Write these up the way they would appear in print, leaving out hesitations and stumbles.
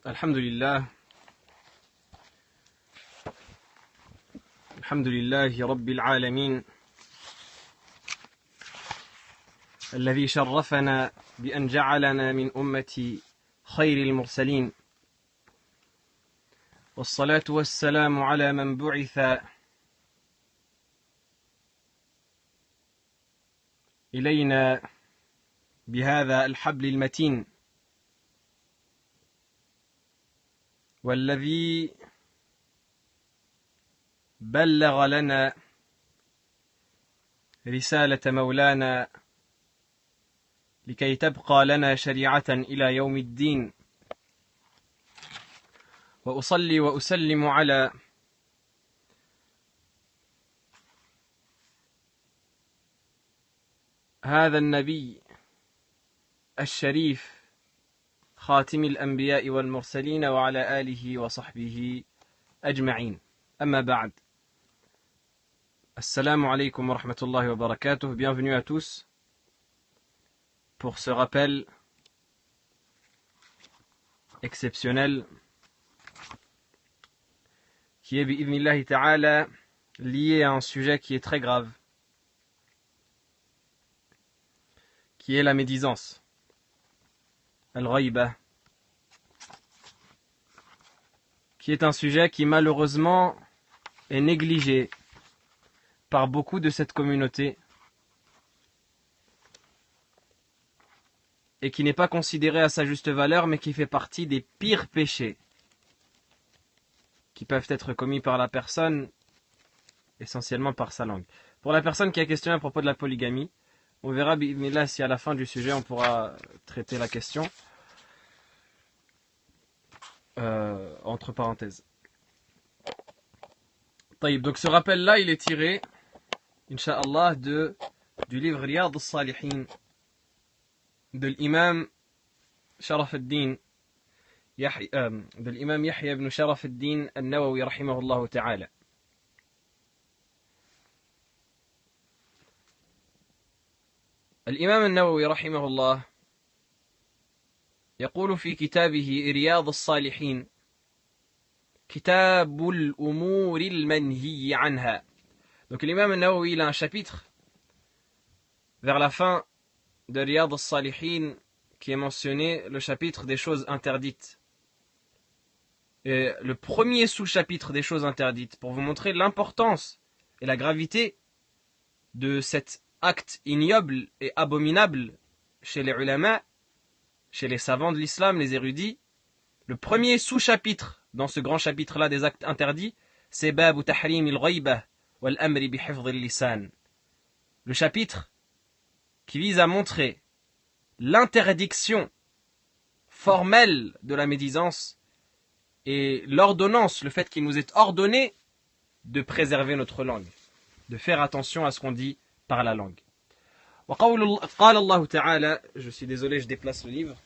الحمد لله رب العالمين الذي شرفنا بأن جعلنا من أمة خير المرسلين والصلاة والسلام على من بعث إلينا بهذا الحبل المتين والذي بلغ لنا رسالة مولانا لكي تبقى لنا شريعة إلى يوم الدين. وأصلي وأسلم على هذا النبي الشريف خاتم الأنبياء والمرسلين وعلى آله وصحبه أجمعين. أما بعد. Assalamu alaikum wa rahmatullahi wa barakatuh. Bienvenue à tous pour ce rappel exceptionnel qui est bi'idhnillahi ta'ala lié à un sujet qui est très grave, qui est la médisance, al-ghayba, qui est un sujet qui malheureusement est négligé par beaucoup de cette communauté et qui n'est pas considéré à sa juste valeur, mais qui fait partie des pires péchés qui peuvent être commis par la personne, essentiellement par sa langue. Pour la personne qui a questionné à propos de la polygamie, on verra là si à la fin du sujet on pourra traiter la question entre parenthèses. Donc ce rappel-là, il est tiré, Inch'Allah, du livre Riyad al-Salihin de l'imam Sharaf al-Din, de l'imam Yahya ibn Sharaf al-Din al-Nawawi rahimahullah ta'ala. الإمام النووي رحمه الله يقول في كتابه رياض الصالحين كتاب الأمور المنهي عنها. Donc l'imam al-Nawawi, il a un chapitre vers la fin de Riyad al-Salihin qui est mentionné le chapitre des choses interdites. Et le premier sous-chapitre des choses interdites, pour vous montrer l'importance et la gravité de cet acte ignoble et abominable chez les ulama, chez les savants de l'islam, les érudits. Le premier sous-chapitre dans ce grand chapitre-là des actes interdits, c'est Bab Tahrim al-Ghayba wal Amri bi Hifdh al-Lisan. Le chapitre qui vise à montrer l'interdiction formelle de la médisance et l'ordonnance, le fait qu'il nous est ordonné de préserver notre langue, de faire attention à ce qu'on dit par la langue. قال الله تعالى, je suis désolé, je déplace le livre.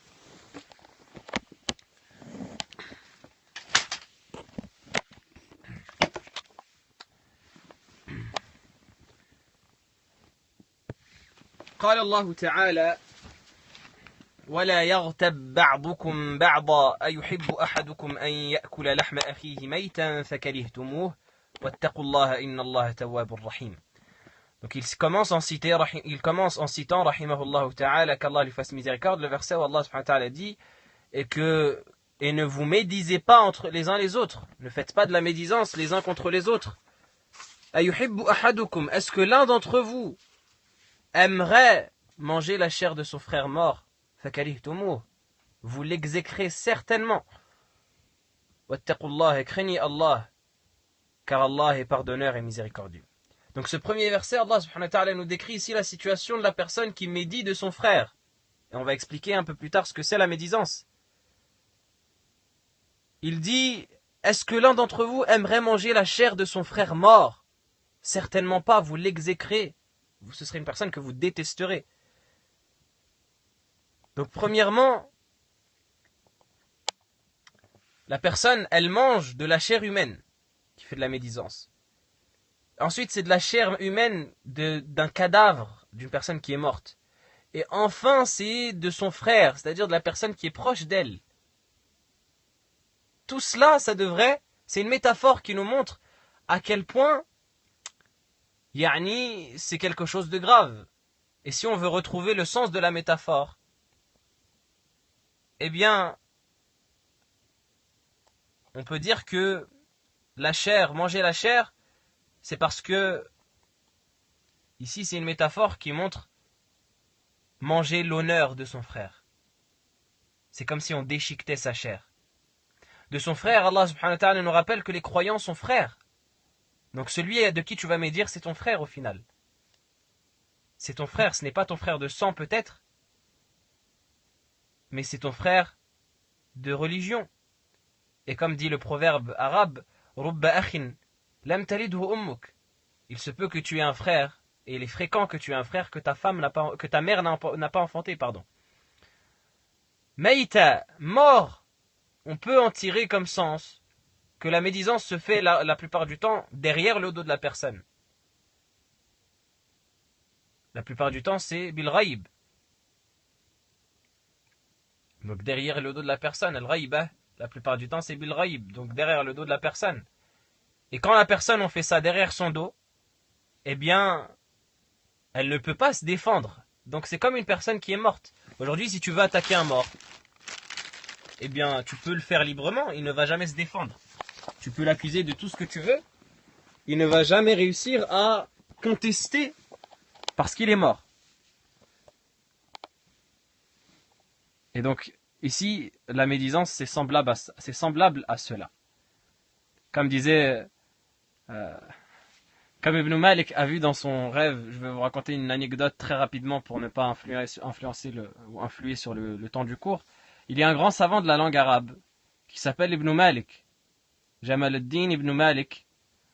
قال الله تعالى ولا يغتب بعضكم بعضا أيحب أحدكم أن يأكل لحم أخيه ميتا فكرهتموه واتقوا الله إن الله تواب رحيم. Donc il commence en citant rahimahullah ta'ala, qu'Allah lui fasse miséricorde, le verset où Allah subhanahu wa ta'ala dit et ne vous médisez pas entre les uns les autres, ne faites pas de la médisance les uns contre les autres. Ayuhibbu ahadukum, est-ce que l'un d'entre vous aimerait manger la chair de son frère mort? Fakarihtumu, vous l'exécrez certainement. Wattaqullah, et craignez Allah, car Allah est pardonneur et miséricordieux. Donc ce premier verset, Allah subhanahu wa ta'ala nous décrit ici la situation de la personne qui médit de son frère. Et on va expliquer un peu plus tard ce que c'est la médisance. Il dit, est-ce que l'un d'entre vous aimerait manger la chair de son frère mort? Certainement pas, vous l'exécrez. Ce serait une personne que vous détesterez. Donc premièrement, la personne, elle mange de la chair humaine qui fait de la médisance. Ensuite, c'est de la chair humaine d'un cadavre, d'une personne qui est morte. Et enfin, c'est de son frère, c'est-à-dire de la personne qui est proche d'elle. tout cela, c'est une métaphore qui nous montre à quel point c'est quelque chose de grave. Et si on veut retrouver le sens de la métaphore, eh bien, on peut dire que manger la chair, c'est parce que, ici c'est une métaphore qui montre manger l'honneur de son frère. C'est comme si on déchiquetait sa chair. De son frère, Allah subhanahu wa ta'ala nous rappelle que les croyants sont frères. Donc celui de qui tu vas médire, c'est ton frère au final. C'est ton frère, ce n'est pas ton frère de sang peut-être, mais c'est ton frère de religion. Et comme dit le proverbe arabe, Rubba akhin lam talidhu ummuk. Il se peut que tu aies un frère, et il est fréquent que tu aies un frère que ta mère n'a pas enfanté, pardon. Maïta, mort, on peut en tirer comme sens que la médisance se fait la plupart du temps derrière le dos de la personne. La plupart du temps, c'est bil ghaib. Donc derrière le dos de la personne, al ghaibah, la plupart du temps, c'est bil ghaib, donc derrière le dos de la personne. Et quand la personne, on fait ça derrière son dos, eh bien, elle ne peut pas se défendre. Donc c'est comme une personne qui est morte. Aujourd'hui, si tu veux attaquer un mort, eh bien, tu peux le faire librement, il ne va jamais se défendre. Tu peux l'accuser de tout ce que tu veux, il ne va jamais réussir à contester parce qu'il est mort. Et donc, ici, la médisance, c'est semblable à cela. Comme disait, comme Ibn Malik a vu dans son rêve, je vais vous raconter une anecdote très rapidement pour ne pas influer sur le temps du cours. Il y a un grand savant de la langue arabe qui s'appelle Ibn Malik, Jamal ad-Din Ibn Malik,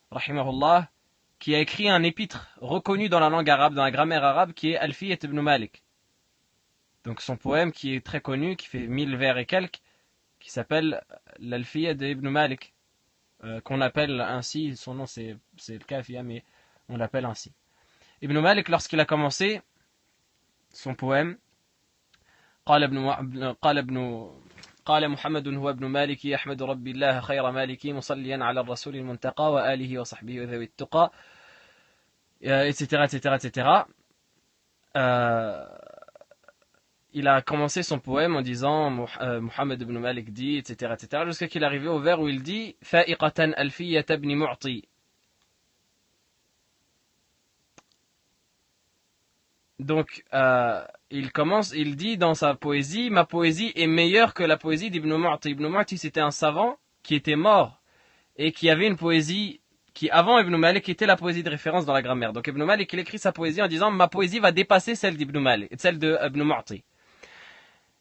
rahimahullah, qui a écrit un épître reconnu dans la langue arabe, dans la grammaire arabe, qui est Alfiyat Ibn Malik. Donc son poème qui est très connu, qui fait 1000 vers et quelques, qui s'appelle l'Alfiyat d'Ibn Malik, qu'on appelle ainsi, son nom c'est le Kafia, mais on l'appelle ainsi. Ibn Malik, lorsqu'il a commencé son poème, قال محمد هو ابن مالك يحمد ربي الله خير مالكي مصليا على الرسول المنتقى وآله وصحبه وذوي التقى etc etc etc. Il a commencé son poème en disant Muhammad ibn Malik dit etc etc jusqu'à qu'il arrive au vers où il dit fa'iqatan alfiyat ibn mu'ti. Donc il dit dans sa poésie, ma poésie est meilleure que la poésie d'Ibn Mu'ti. Ibn Mu'ti, c'était un savant qui était mort et qui avait une poésie qui avant Ibn Malik était la poésie de référence dans la grammaire. Donc Ibn Malik, il écrit sa poésie en disant ma poésie va dépasser celle d'Ibn Malik, celle de Ibn Mu'ti.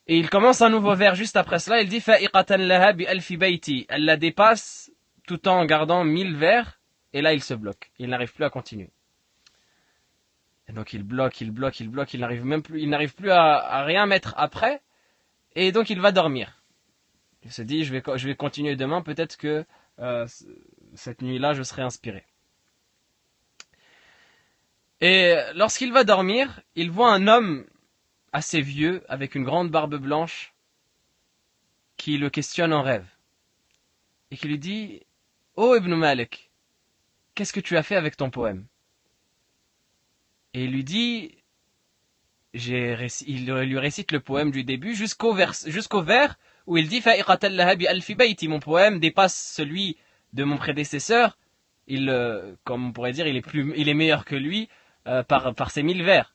Et il commence un nouveau vers juste après cela, il dit fa'iqatan laha bi alfi bayti. Elle la dépasse tout en gardant 1000 vers et là il se bloque. Il n'arrive plus à continuer. Et donc il bloque, il n'arrive plus à rien mettre après, et donc il va dormir. Il se dit, je vais continuer demain, peut-être que cette nuit-là, je serai inspiré. Et lorsqu'il va dormir, il voit un homme assez vieux, avec une grande barbe blanche, qui le questionne en rêve, et qui lui dit, « Oh Ibn Malik, qu'est-ce que tu as fait avec ton poème ?» Et il lui dit, il lui récite le poème du début jusqu'au vers où il dit fa'iqatan laha bi alfi bayti. Mon poème dépasse celui de mon prédécesseur. Comme on pourrait dire, il est meilleur que lui par ses 1000 vers.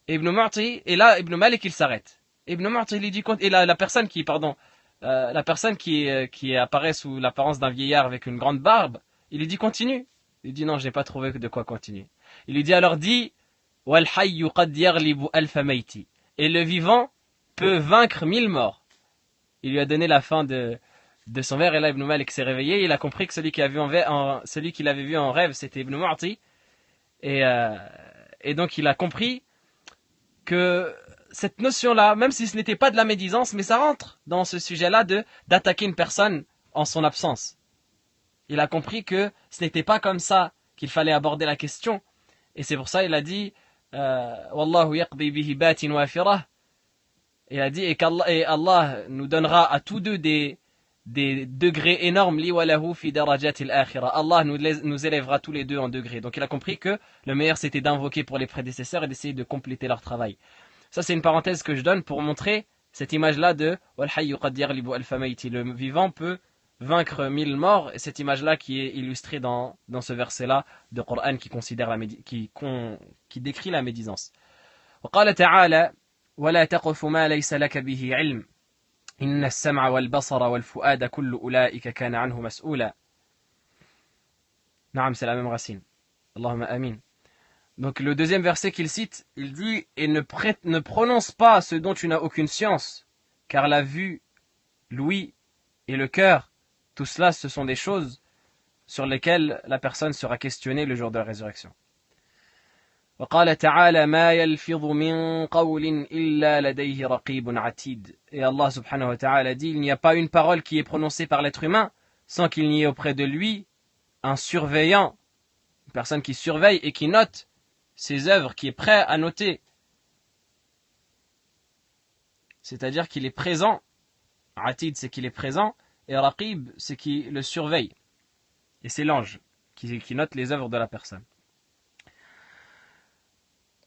Et Ibn Malik il s'arrête. Ibn Mu'ti il dit et la personne qui apparaît sous l'apparence d'un vieillard avec une grande barbe, il lui dit continue. Il dit non, je n'ai pas trouvé de quoi continuer. Il lui dit alors Wal hayyu qad yaghlibu alfa mayti. Et le vivant peut vaincre 1000 morts. Il lui a donné la fin de son vers et là Ibn Malik s'est réveillé, il a compris que celui qu'il avait vu en rêve c'était Ibn Mu'ti et donc il a compris que cette notion-là, même si ce n'était pas de la médisance, mais ça rentre dans ce sujet-là d'attaquer une personne en son absence. Il a compris que ce n'était pas comme ça qu'il fallait aborder la question. Et c'est pour ça qu'il a dit Wallahu yaqdi bihi batin wafirah. Il a dit et Allah nous donnera à tous deux des des degrés énormes. Li wa lahu fi darajatil akhirah. Allah nous élèvera tous les deux en degrés. Donc il a compris que le meilleur c'était d'invoquer pour les prédécesseurs et d'essayer de compléter leur travail. Ça c'est une parenthèse que je donne pour montrer cette image-là de wal hayyu qad yaghlibu alfa mayti. Le vivant peut vaincre 1000 morts, et cette image-là qui est illustrée dans ce verset-là de Coran qui décrit la médisance. وقال تعالى ولا تقف ما ليس لك به علم إن السمع والبصر والفؤاد كل أولئك كان عنه مسؤولا. نعم, c'est la même racine. Allahumma amin. Donc le deuxième verset qu'il cite, il dit « Et ne prononce pas ce dont tu n'as aucune science, car la vue, l'ouïe et le cœur, tout cela ce sont des choses sur lesquelles la personne sera questionnée le jour de la résurrection. » وقال تعالى ما يلفظ من قول إلا لديه رقيب عتيد. Et Allah subhanahu wa ta'ala dit il n'y a pas une parole qui est prononcée par l'être humain sans qu'il n'y ait auprès de lui un surveillant, une personne qui surveille et qui note ses œuvres, qui est prêt à noter. C'est-à-dire qu'il est présent. Atid, c'est qu'il est présent, et Raqib, c'est qu'il le surveille. Et c'est l'ange qui note les œuvres de la personne.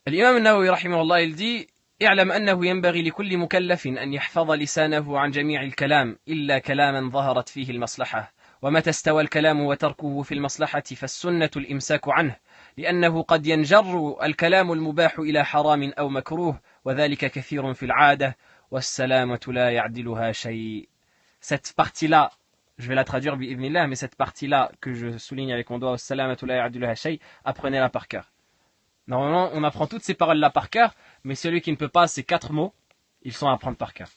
الإمام النووي رحمه الله يلدي اعلم أنه ينبغي لكل مكلف أن يحفظ لسانه عن جميع الكلام إلا كلاما ظهرت فيه المصلحة ومتى استوى الكلام وتركه في المصلحة فالسنة الإمساك عنه لأنه قد ينجر الكلام المباح إلى حرام أو مكروه وذلك كثير في العادة والسلامة لا يعدلها شيء. Cette partie-là, je vais la traduire bi'idhnillah, mais cette partie-là que je souligne avec mon doigt, والسلامة لا يعدلها شيء, apprenez-la par cœur. Normalement, on apprend toutes ces paroles-là par cœur, mais celui qui ne peut pas ces 4 mots, ils sont à apprendre par cœur.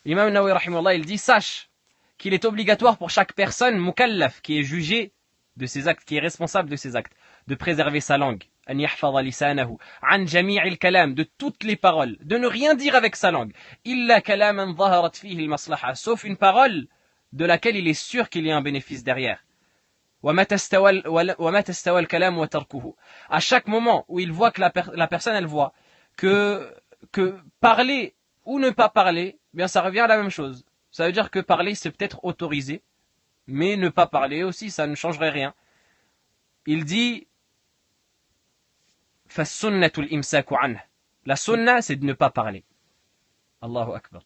L'imam Nawawi rahimahullah, il dit, sache qu'il est obligatoire pour chaque personne, mukallaf, qui est jugé de ses actes, qui est responsable de ses actes, de préserver sa langue, an yahfadha lisanahu, an jami'il kalam, de toutes les paroles, de ne rien dire avec sa langue, illa kalaman zaharat fihi al-maslaha, sauf une parole de laquelle il est sûr qu'il y a un bénéfice derrière. À chaque moment où il voit que la personne elle voit que parler ou ne pas parler, bien ça revient à la même chose. Ça veut dire que parler c'est peut-être autorisé, mais ne pas parler aussi ça ne changerait rien. Il dit la sunna c'est de ne pas parler. Allahu Akbar.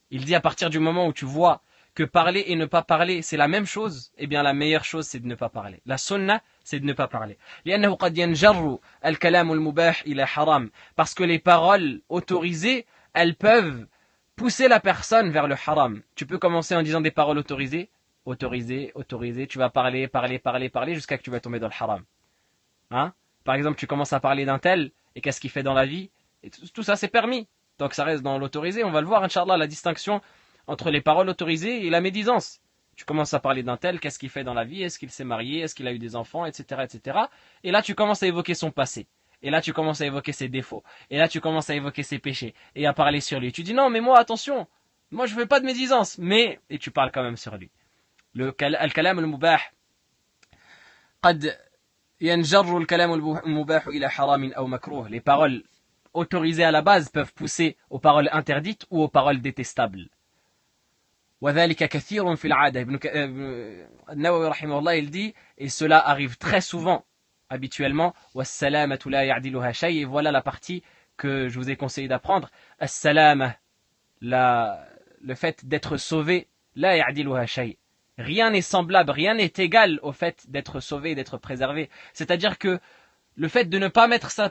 Il dit à partir du moment où tu vois que parler et ne pas parler, c'est la même chose, eh bien la meilleure chose c'est de ne pas parler. La sunna, c'est de ne pas parler. Parce que les paroles autorisées, elles peuvent pousser la personne vers le haram. Tu peux commencer en disant des paroles autorisées, tu vas parler, jusqu'à que tu vas tomber dans le haram. Hein? Par exemple, tu commences à parler d'un tel, et qu'est-ce qu'il fait dans la vie, et tout ça c'est permis. Donc ça reste dans l'autorisé, on va le voir, Inch'Allah, la distinction entre les paroles autorisées et la médisance. Tu commences à parler d'un tel, qu'est-ce qu'il fait dans la vie, est-ce qu'il s'est marié, est-ce qu'il a eu des enfants, etc., etc. Et là, tu commences à évoquer son passé. Et là, tu commences à évoquer ses défauts. Et là, tu commences à évoquer ses péchés. Et à parler sur lui. Tu dis, non, mais moi, attention, moi, je veux pas de médisance. Mais, et tu parles quand même sur lui. Al-kalam al-mubah. قد ينجر الكلام المباح إلى حرام أو مكروه. Les paroles autorisées à la base peuvent pousser aux paroles interdites ou aux paroles détestables. وذلك كثير في العادة. النووي رحمه الله il dit et cela arrive très souvent habituellement والسلامة لا يعدلها شيء. Et voilà la partie que je vous ai conseillé d'apprendre. السلامة, le fait d'être sauvé, لا يعدلها شيء. Rien n'est semblable, rien n'est égal au fait d'être sauvé, d'être préservé. C'est-à-dire que le fait de ne pas mettre sa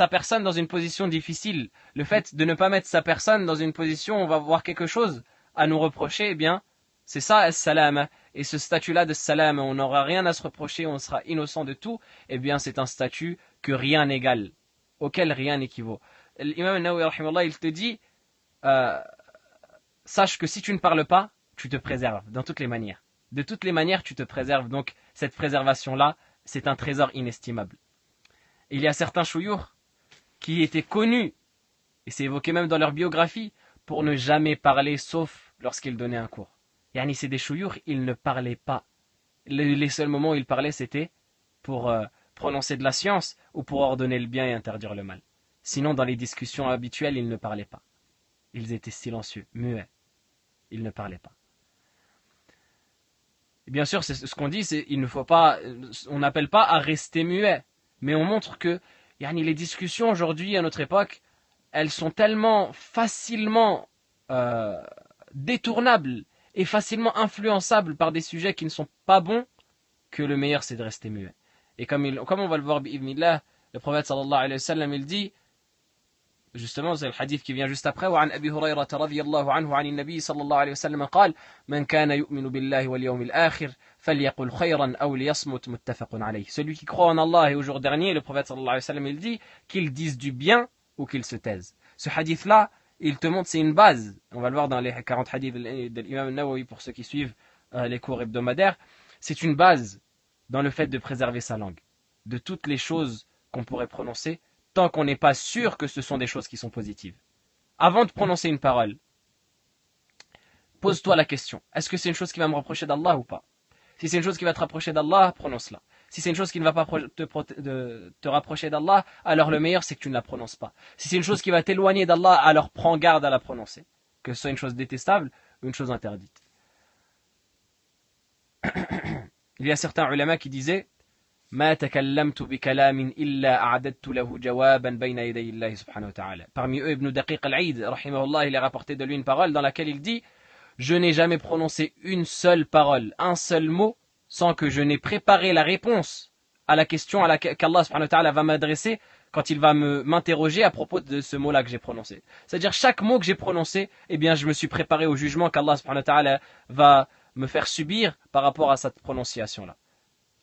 personne dans une position difficile, le fait de ne pas mettre sa personne dans une position où on va voir quelque chose à nous reprocher, eh bien, c'est ça, salam. Et ce statut-là de salam, on n'aura rien à se reprocher, on sera innocent de tout, eh bien, c'est un statut que rien n'égale, auquel rien n'équivaut. L'imam Nawawi, rahimahullah, il te dit, sache que si tu ne parles pas, tu te préserves, dans toutes les manières. De toutes les manières, tu te préserves. Donc, cette préservation-là, c'est un trésor inestimable. Et il y a certains chouyours qui étaient connus, et c'est évoqué même dans leur biographie, pour ne jamais parler sauf lorsqu'ils donnaient un cours. Yani c'est des chouyours, ils ne parlaient pas. Les seuls moments où ils parlaient, c'était pour prononcer de la science ou pour ordonner le bien et interdire le mal. Sinon, dans les discussions habituelles, ils ne parlaient pas. Ils étaient silencieux, muets. Ils ne parlaient pas. Et bien sûr, c'est ce qu'on dit, c'est il ne faut pas, on n'appelle pas à rester muet, mais on montre que les discussions aujourd'hui à notre époque, elles sont tellement facilement euh, détournables et facilement influençables par des sujets qui ne sont pas bons que le meilleur c'est de rester muet. Et comme on va le voir, bi'ibnillah, le prophète sallallahu alayhi wa sallam, il dit, justement, c'est le hadith qui vient juste après, وعن أبي هريرة رضي الله عنه عن النبي صلى الله عليه وسلم قال من كان يؤمن بالله واليوم الآخر فليقل خيرا أو ليصمت متفق عليه. Celui qui croit en Allah et au jour dernier, le prophète sallallahu alayhi wa sallam, il dit qu'il dise du bien ou qu'il se taise. Ce hadith-là, il te montre, c'est une base. On va le voir dans les 40 hadiths de l'imam Nawawi pour ceux qui suivent les cours hebdomadaires. C'est une base dans le fait de préserver sa langue, de toutes les choses qu'on pourrait prononcer, tant qu'on n'est pas sûr que ce sont des choses qui sont positives. Avant de prononcer une parole, pose-toi la question, est-ce que c'est une chose qui va me rapprocher d'Allah ou pas? Si c'est une chose qui va te rapprocher d'Allah, prononce-la. Si c'est une chose qui ne va pas te rapprocher d'Allah, alors le meilleur c'est que tu ne la prononces pas. Si c'est une chose qui va t'éloigner d'Allah, alors prends garde à la prononcer, que ce soit une chose détestable ou une chose interdite. Il y a certains ulama qui disaient ما تكلمت بكلام إلا أعددت له جوابا بين يدي الله سبحانه وتعالى. Parmi eux, Ibn Daqiq al-Aïd, rahimahullah, il a rapporté de lui une parole dans laquelle il dit je n'ai jamais prononcé une seule parole, un seul mot, sans que je n'ai préparé la réponse à la question qu'Allah subhanahu wa ta'ala va m'adresser quand il va m'interroger à propos de ce mot-là que j'ai prononcé. C'est-à-dire chaque mot que j'ai prononcé, eh bien je me suis préparé au jugement qu'Allah subhanahu wa ta'ala va me faire subir par rapport à cette prononciation-là.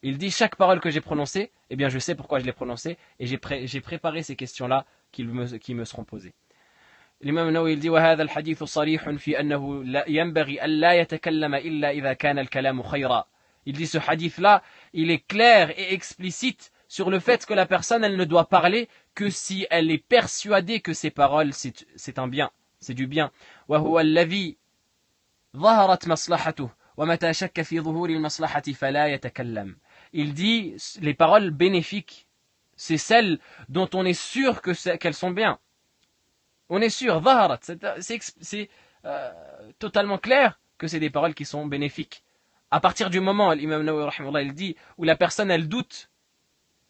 Il dit chaque parole que j'ai prononcée, eh bien je sais pourquoi je l'ai prononcée et j'ai préparé ces questions-là qui me seront posées. L'imam Nawawi il dit وهذا الحديث صريح في أنه ينبغي ألا يتكلم إلا إذا كان الكلام خيرا. Il dit ce hadith-là, il est clair et explicite sur le fait que la personne elle ne doit parler que si elle est persuadée que ses paroles c'est un bien, c'est du bien. وهو الذي ظهرت مصلحته ومتى شك في ظهور المصلحة فلا يتكلم. Il dit les paroles bénéfiques, c'est celles dont on est sûr qu'elles sont bien. On est sûr, c'est totalement clair que c'est des paroles qui sont bénéfiques. À partir du moment, l'imam Nawawi rahimahullah, il dit, où la personne elle doute,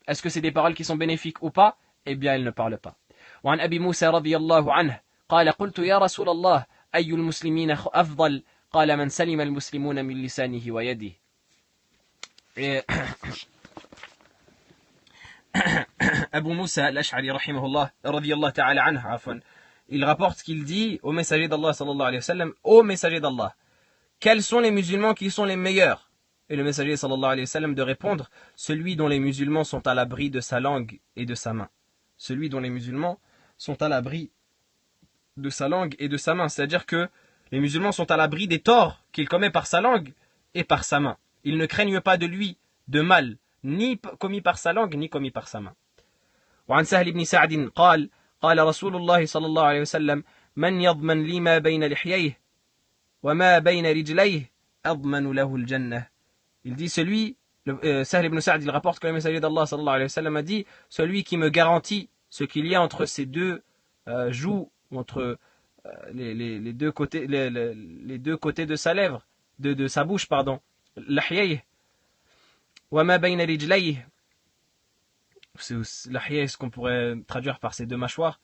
est-ce que c'est des paroles qui sont bénéfiques ou pas, eh bien elle ne parle pas. وعن أبي موسى رضي الله عنه قال قلت يا رسول الله أي المسلمين أفضل قال من سلم المسلمون من لسانه ويده. Et Abu Musa al-Ash'ari rahimahullah radiyallahu ta'ala anhu afwan, il rapporte qu'il dit au messager d'Allah sallallahu alayhi wa sallam, ô messager d'Allah, quels sont les musulmans qui sont les meilleurs? Et le messager sallallahu alayhi wa sallam de répondre, celui dont les musulmans sont à l'abri de sa langue et de sa main. Celui dont les musulmans sont à l'abri de sa langue et de sa main, c'est-à-dire que les musulmans sont à l'abri des torts qu'il commet par sa langue et par sa main. Ils ne craignent pas de lui de mal, ni commis par sa langue, ni commis par sa main. وعن سهل بن سعد قال قال رسول الله صلى الله عليه وسلم من يضمن لي ما بين لحييه وما بين رجليه أضمن له الجنة. Il dit Sahl ibn Sa'd, il rapporte que le messager d'Allah sallallahu alayhi wa sallam a dit celui qui me garantit ce qu'il y a entre ses deux joues, entre les deux côtés de sa lèvre, de sa bouche, pardon. L'ahiyah wa ma bayna rijlayh, l'ahiyah, ce qu'on pourrait traduire par ses deux mâchoires.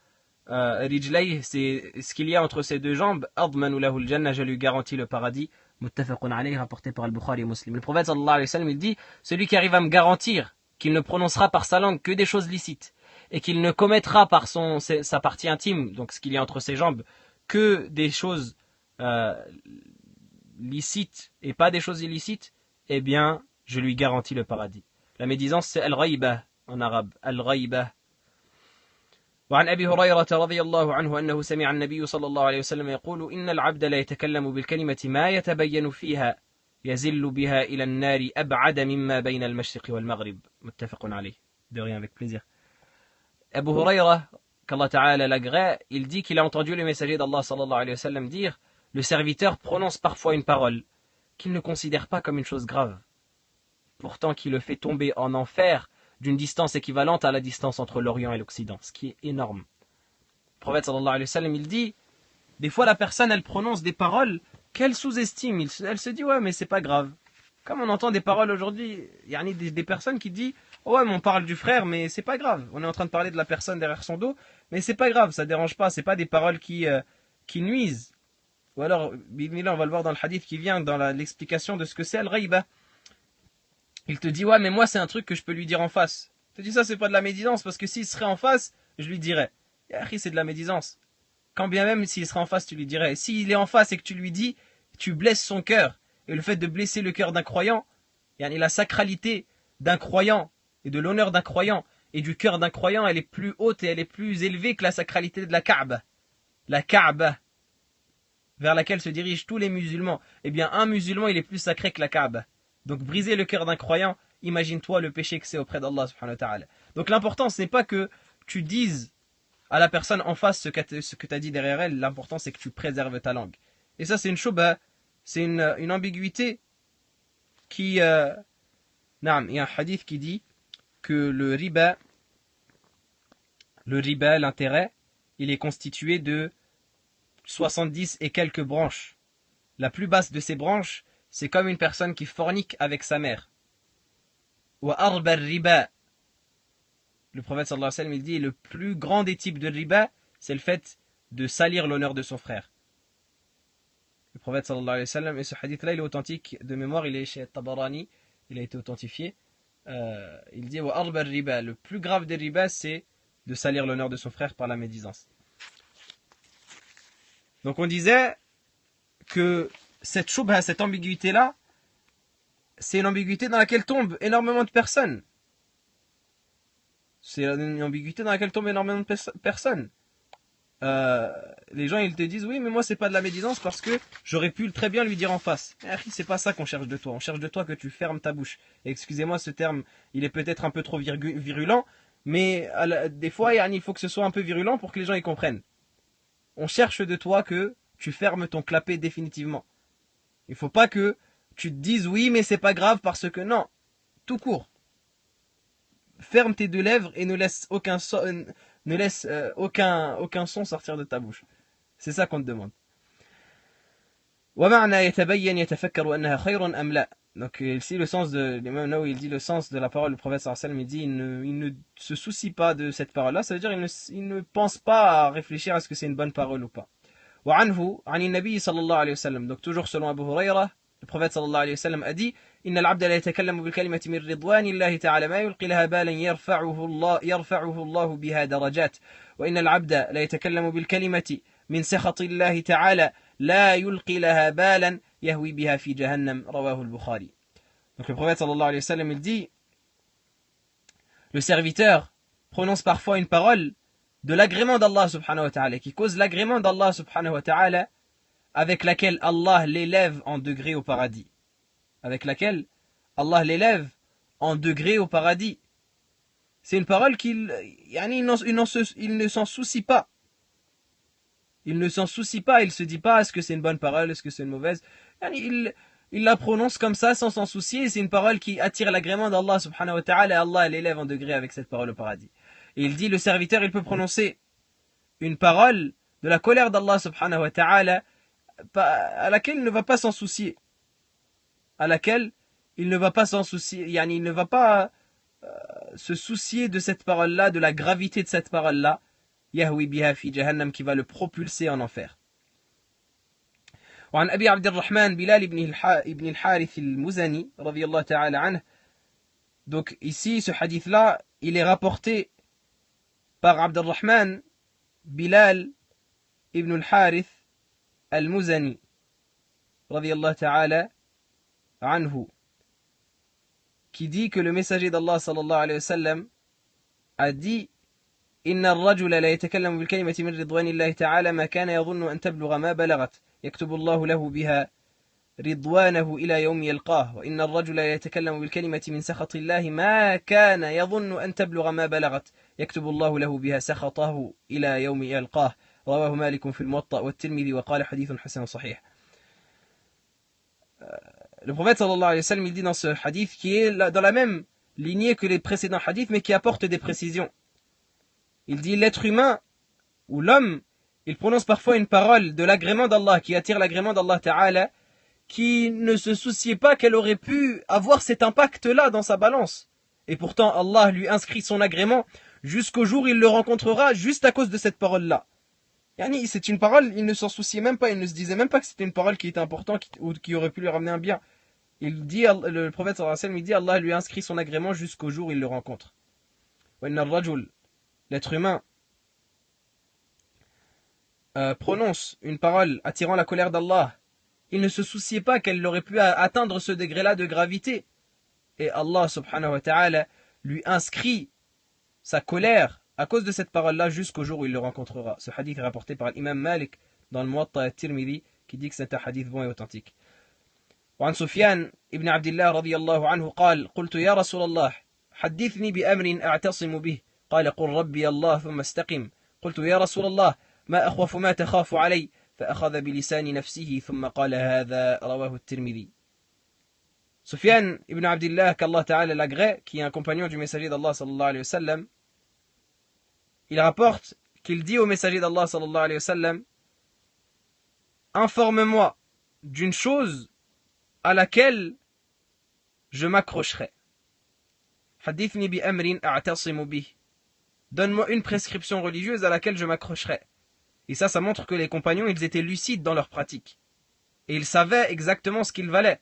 Rijlayh, c'est ce qu'il y a entre ses deux jambes. Admanu lahu al-jannah, je lui garantis le paradis. Muttafaqun alayhi, rapporté par al-Bukhari et Muslim. Le prophète sallallahu alayhi wa sallam, il dit celui qui arrive à me garantir qu'il ne prononcera par sa langue que des choses licites et qu'il ne commettra par sa partie intime, donc ce qu'il y a entre ses jambes, que des choses licites et pas des choses illicites, eh bien, je lui garantis le paradis. La médisance, c'est al-ghaibah en arabe, al-ghaibah. وعن أبي هريرة رضي الله عنه أنه سمع النبي صلى الله عليه وسلم يقول إن العبد لا يتكلم بالكلمة ما يتبين فيها يزل بها إلى النار أبعد مما بين المشرق والمغرب. متفق عليه. De rien, avec plaisir. Abu Hurayra, qu'Allah Ta'ala l'agrée, il dit qu'il a entendu le messager d'Allah sallallahu alayhi wa sallam dire le serviteur prononce parfois une parole qu'il ne considère pas comme une chose grave, pourtant qui le fait tomber en enfer d'une distance équivalente à la distance entre l'Orient et l'Occident, ce qui est énorme. Le prophète sallallahu alayhi wa sallam, il dit, des fois la personne elle prononce des paroles qu'elle sous-estime, elle se dit ouais mais c'est pas grave, Comme on entend des paroles aujourd'hui, il y a des personnes qui disent ouais, mais on parle du frère, mais c'est pas grave. On est en train de parler de la personne derrière son dos, mais c'est pas grave, ça dérange pas. C'est pas des paroles qui nuisent. Ou alors, on va le voir dans le hadith qui vient, dans l'explication de ce que c'est al-ghayba. Il te dit ouais, mais moi c'est un truc que je peux lui dire en face. Il te dit ça, c'est pas de la médisance, parce que s'il serait en face, je lui dirais. Et c'est de la médisance. Quand bien même s'il serait en face, tu lui dirais. Et s'il est en face et que tu lui dis, tu blesses son cœur. Et le fait de blesser le cœur d'un croyant, la sacralité d'un croyant et de l'honneur d'un croyant et du cœur d'un croyant, elle est plus haute et elle est plus élevée que la sacralité de la Kaaba. La Kaaba, vers laquelle se dirigent tous les musulmans. Eh bien, un musulman, il est plus sacré que la Kaaba. Donc, briser le cœur d'un croyant, imagine-toi le péché que c'est auprès d'Allah subhanahu wa ta'ala. Donc, l'important, ce n'est pas que tu dises à la personne en face ce que tu as dit derrière elle. L'important, c'est que tu préserves ta langue. Et ça, c'est une shubha, c'est une ambiguïté qui... il y a un hadith qui dit que le riba, l'intérêt, il est constitué de 70 et quelques branches. La plus basse de ces branches, c'est comme une personne qui fornique avec sa mère. Wa arba riba. Le prophète sallallahu alayhi wa sallam, il dit, le plus grand des types de riba, c'est le fait de salir l'honneur de son frère. Le prophète sallallahu alayhi wa sallam, et ce hadith-là, il est authentique de mémoire, il est chez Tabarani, il a été authentifié. Il dit, wa arba riba, le plus grave des riba, c'est de salir l'honneur de son frère par la médisance. Donc on disait que cette shubha, cette ambiguïté-là, c'est une ambiguïté dans laquelle tombent énormément de personnes. C'est une ambiguïté dans laquelle tombent énormément de personnes. Les gens, ils te disent, oui, mais moi, c'est pas de la médisance parce que j'aurais pu très bien lui dire en face. C'est pas ça qu'on cherche de toi. On cherche de toi que tu fermes ta bouche. Et excusez-moi, ce terme, il est peut-être un peu trop virulent, mais des fois, il faut que ce soit un peu virulent pour que les gens y comprennent. On cherche de toi que tu fermes ton clapet définitivement. Il faut pas que tu te dises oui, mais c'est pas grave parce que non. Tout court. Ferme tes deux lèvres et ne laisse aucun son sortir de ta bouche. C'est ça qu'on te demande. Donc ici le sens de l'imam Nawawi, il dit le sens de la parole du prophète sallallahu alayhi wa sallam, il dit il ne se soucie pas de cette parole-là, ça veut dire il ne pense pas à réfléchir à ce que c'est une bonne parole ou pas. وعنه عن النبي صلى الله عليه وسلم, donc toujours selon Abu Huraira, le prophète صلى الله عليه وسلم a dit إن العبد لا يتكلم بالكلمة من رضوان الله تعالى ما يلقي لها بالا يرفعه الله بها درجات وإن العبد لا يتكلم بالكلمة من سخط الله تعالى لا يلقي لها بالا يهوي بها في جهنم رواه البخاري. Donc le prophète صلى الله عليه وسلم, il dit, le serviteur prononce parfois une parole de l'agrément d'Allah subhanahu wa ta'ala, qui cause l'agrément d'Allah subhanahu wa ta'ala, avec laquelle Allah l'élève en degré au paradis. Avec laquelle Allah l'élève en degré au paradis. C'est une parole il ne s'en soucie pas. Il ne s'en soucie pas, il se dit pas est-ce que c'est une bonne parole, est-ce que c'est une mauvaise. Il la prononce comme ça sans s'en soucier, c'est une parole qui attire l'agrément d'Allah subhanahu wa ta'ala, et Allah l'élève en degré avec cette parole au paradis. Et il dit, le serviteur, il peut prononcer une parole de la colère d'Allah subhanahu wa ta'ala à laquelle il ne va pas s'en soucier. À laquelle il ne va pas s'en soucier. Il ne va pas se soucier de cette parole-là, de la gravité de cette parole-là. Yahwi biha fi jahannam, qui va le propulser en enfer. وعن أبي عبد الرحمن بلال بن الحارث المزني رضي الله تعالى عنه. Donc ici, ce hadith-là, il est rapporté par Abd al-Rahman Bilal ibn al-Harith al-Muzani radiyallahu ta'ala anhu, qui dit que le messager d'Allah sallallahu alayhi wa sallam a dit إن الرجل لا يتكلم بالكلمة من رضوان الله تعالى ما كان يظن أن تبلغ ما بلغت يكتب الله له بها رضوانه إلى يوم يلقاه وإن الرجل لا يتكلم بالكلمة من سخط الله ما كان يظن أن تبلغ ما بلغت يكتب الله له بها سخطه إلى يوم يلقاه رواه مالك في الموطأ والترمذي وقال حديث حسن صحيح. Le prophète sallallahu alayhi wa sallam, il dit dans ce hadith, qui est dans la même lignée que les précédents hadiths, mais qui apporte des précisions. Il dit, l'être humain ou l'homme, il prononce parfois une parole de l'agrément d'Allah, qui attire l'agrément d'Allah Ta'ala, qui ne se souciait pas qu'elle aurait pu avoir cet impact-là dans sa balance. Et pourtant, Allah lui inscrit son agrément jusqu'au jour où il le rencontrera juste à cause de cette parole-là. Yani, c'est une parole, il ne s'en souciait même pas, il ne se disait même pas que c'était une parole qui était importante ou qui aurait pu lui ramener un bien. Il dit, le prophète sallallahu alayhi wa sallam, il dit, Allah lui inscrit son agrément jusqu'au jour où il le rencontre. L'être humain prononce une parole attirant la colère d'Allah. Il ne se souciait pas qu'elle aurait pu atteindre ce degré-là de gravité. Et Allah subhanahu wa ta'ala lui inscrit sa colère à cause de cette parole-là jusqu'au jour où il le rencontrera. Ce hadith est rapporté par l'imam Malik dans le Muwatta at-Tirmidhi qui dit que c'est un hadith bon et authentique. وعن سفيان ابن عبد الله رضي الله عنه قال قلت يا رسول الله حدثني بأمر أعتصم به قال قل ربي الله ثم استقم قلت يا رسول الله ما أخوف ما تخاف علي فأخذ بلسان نفسه ثم قال هذا رواه الترمذي. Sufyan ibn Abdillah, qu'Allah Ta'ala l'agrée, qui est un compagnon du messager d'Allah sallallahu alayhi wa sallam, il rapporte qu'il dit au messager d'Allah sallallahu alayhi wa sallam, informe-moi d'une chose à laquelle je m'accrocherai. Hadithni bi amrin a'tasimu bih. Donne-moi une prescription religieuse à laquelle je m'accrocherai. Et ça montre que les compagnons, ils étaient lucides dans leur pratique. Et ils savaient exactement ce qu'il valait.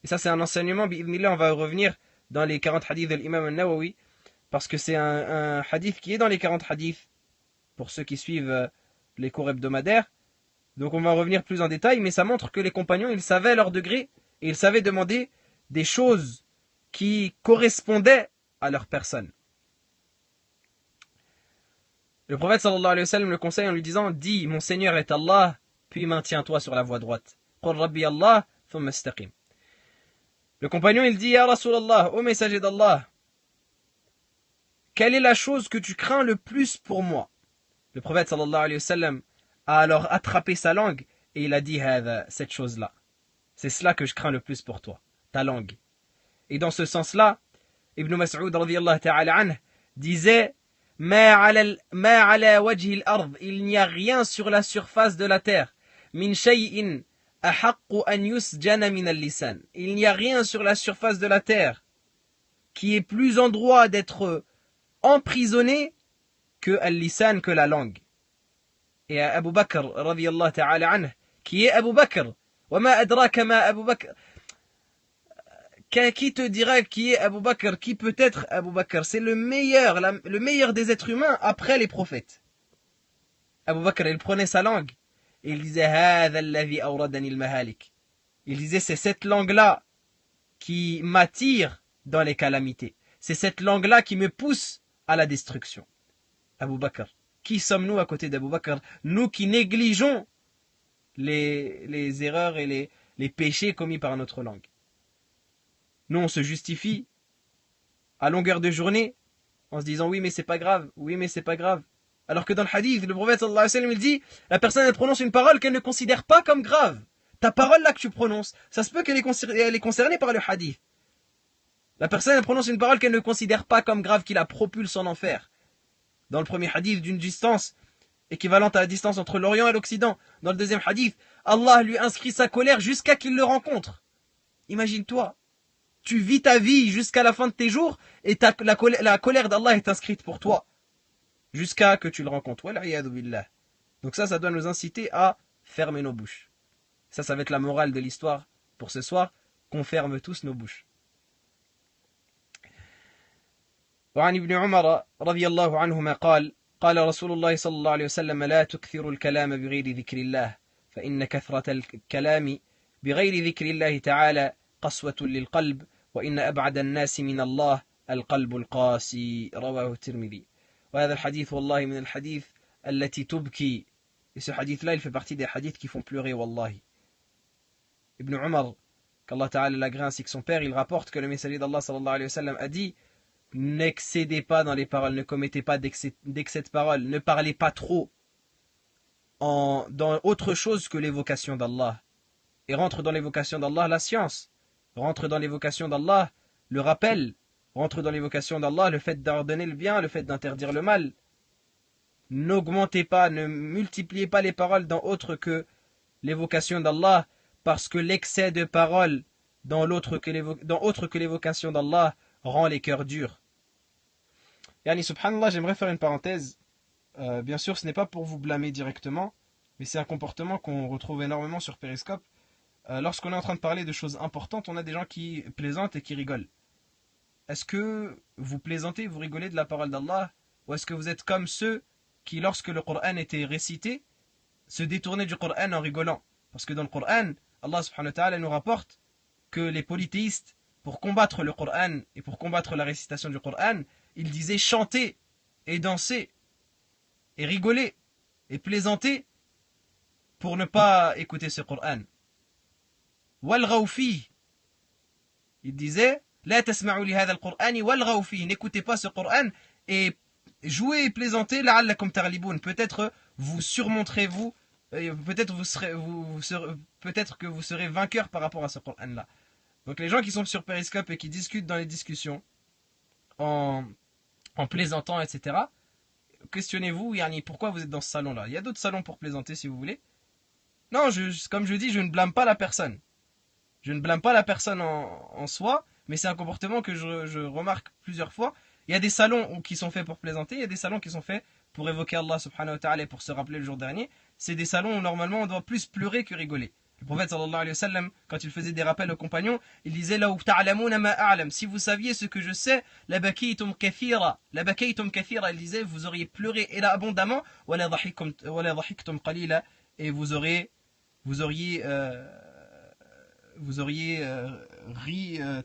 Et ça, c'est un enseignement, bi'idhnillah, on va revenir dans les 40 hadiths de l'imam al-Nawawi, parce que c'est un hadith qui est dans les 40 hadiths, pour ceux qui suivent les cours hebdomadaires. Donc on va revenir plus en détail, mais ça montre que les compagnons, ils savaient leur degré, et ils savaient demander des choses qui correspondaient à leur personne. Le prophète sallallahu alayhi wa sallam le conseille en lui disant, dis, mon Seigneur est Allah, puis maintiens-toi sur la voie droite. Qul Rabbi Allah, thumma istaqim. Le compagnon, il dit, Ya Rasulallah, ô messager d'Allah, quelle est la chose que tu crains le plus pour moi? Le prophète sallallahu alayhi wa sallam a alors attrapé sa langue et il a dit, cette chose-là. C'est cela que je crains le plus pour toi, ta langue. Et dans ce sens-là, Ibn Mas'ud radiyallahu ta'ala anhu disait, Ma ala wajhi al-ard, il n'y a rien sur la surface de la terre, min shay'in il n'y a rien sur la surface de la terre qui est plus en droit d'être emprisonné que al-lisan, que la langue. Et Abu Bakr radiyallahu ta'ala anhu, qui est Abu Bakr, wa ma adraka ma Abu Bakr, qui te dira qui est Abu Bakr, qui peut être Abu Bakr? C'est le meilleur des êtres humains après les prophètes. Abu Bakr, il prenait sa langue. Et il disait, il disait, c'est cette langue-là qui m'attire dans les calamités. C'est cette langue-là qui me pousse à la destruction. Abu Bakr. Qui sommes-nous à côté d'Abu Bakr? Nous qui négligeons les erreurs et les péchés commis par notre langue. Nous, on se justifie à longueur de journée en se disant, oui, mais c'est pas grave, oui, mais c'est pas grave. Alors que dans le hadith, le prophète sallallahu alayhi wa sallam, il dit, la personne, elle prononce une parole qu'elle ne considère pas comme grave. Ta parole là que tu prononces, ça se peut qu'elle est concernée par le hadith. La personne, elle prononce une parole qu'elle ne considère pas comme grave, qui la propulse en enfer. Dans le premier hadith, d'une distance équivalente à la distance entre l'Orient et l'Occident. Dans le deuxième hadith, Allah lui inscrit sa colère jusqu'à qu'il le rencontre. Imagine-toi, tu vis ta vie jusqu'à la fin de tes jours et la colère d'Allah est inscrite pour toi. Jusqu'à que tu le rencontres. Donc ça doit nous inciter à fermer nos bouches. Ça va être la morale de l'histoire pour ce soir, qu'on ferme tous nos bouches. وعن ابن عمر رضي الله عنهما قال رسول الله صلى الله عليه وسلم لا تكثروا الكلام بغير ذكر الله فإن كثرة الكلام بغير ذكر الله تعالى قسوة للقلب وإن أبعد الناس من الله القلب القاسي رواه الترمذي. وهذا الحديث والله من الحديث التي تبكي. Et ce hadith-là, il fait partie des hadiths qui font pleurer, wallahi. Ibn Umar, qu'Allah Ta'ala l'agrée ainsi que son père, il rapporte que le messager d'Allah sallallahu alayhi wa sallam a dit, n'excédez pas dans les paroles, ne commettez pas d'excès de paroles, ne parlez pas trop dans autre chose que l'évocation d'Allah. Et rentre dans l'évocation d'Allah la science, rentre dans l'évocation d'Allah le rappel, rentre dans l'évocation d'Allah le fait d'ordonner le bien, le fait d'interdire le mal. N'augmentez pas, ne multipliez pas les paroles dans autre que l'évocation d'Allah, parce que l'excès de paroles dans autre que l'évocation d'Allah rend les cœurs durs. Yani subhanallah, j'aimerais faire une parenthèse. Bien sûr, ce n'est pas pour vous blâmer directement, mais c'est un comportement qu'on retrouve énormément sur Periscope. Lorsqu'on est en train de parler de choses importantes, on a des gens qui plaisantent et qui rigolent. Est-ce que vous plaisantez, vous rigolez de la parole d'Allah, ou est-ce que vous êtes comme ceux qui, lorsque le Coran était récité, se détournaient du Coran en rigolant? Parce que dans le Coran, Allah subhanahu wa ta'ala nous rapporte que les polythéistes, pour combattre le Coran et pour combattre la récitation du Coran, ils disaient chanter et danser et rigoler et plaisanter pour ne pas écouter ce Coran. Walghaw fihi. Il disait La tasma'u li hadha al-Qur'ani walghaw fihi. N'écoutez pas ce Coran et jouez et plaisantez la'allakum taghliboun. Peut-être vous surmonterez peut-être que vous serez vainqueur par rapport à ce Coran là. Donc les gens qui sont sur Periscope et qui discutent dans les discussions en plaisantant, etc. Questionnez-vous, yani, pourquoi vous êtes dans ce salon-là. Il y a d'autres salons pour plaisanter si vous voulez. Non, comme je dis, je ne blâme pas la personne. Je ne blâme pas la personne en soi, mais c'est un comportement que je remarque plusieurs fois. Il y a des salons qui sont faits pour plaisanter, il y a des salons qui sont faits pour évoquer Allah subhanahu wa ta'ala et pour se rappeler le jour dernier. C'est des salons où normalement on doit plus pleurer que rigoler. Le prophète sallallahu alayhi wa sallam, quand il faisait des rappels aux compagnons, il disait Law ta'lamouna ma a'lam. Si vous saviez ce que je sais, la bakaytum kathira. La bakaytum kathira, il disait, vous auriez pleuré abondamment, wa la dhahiktum qalila, et vous auriez ri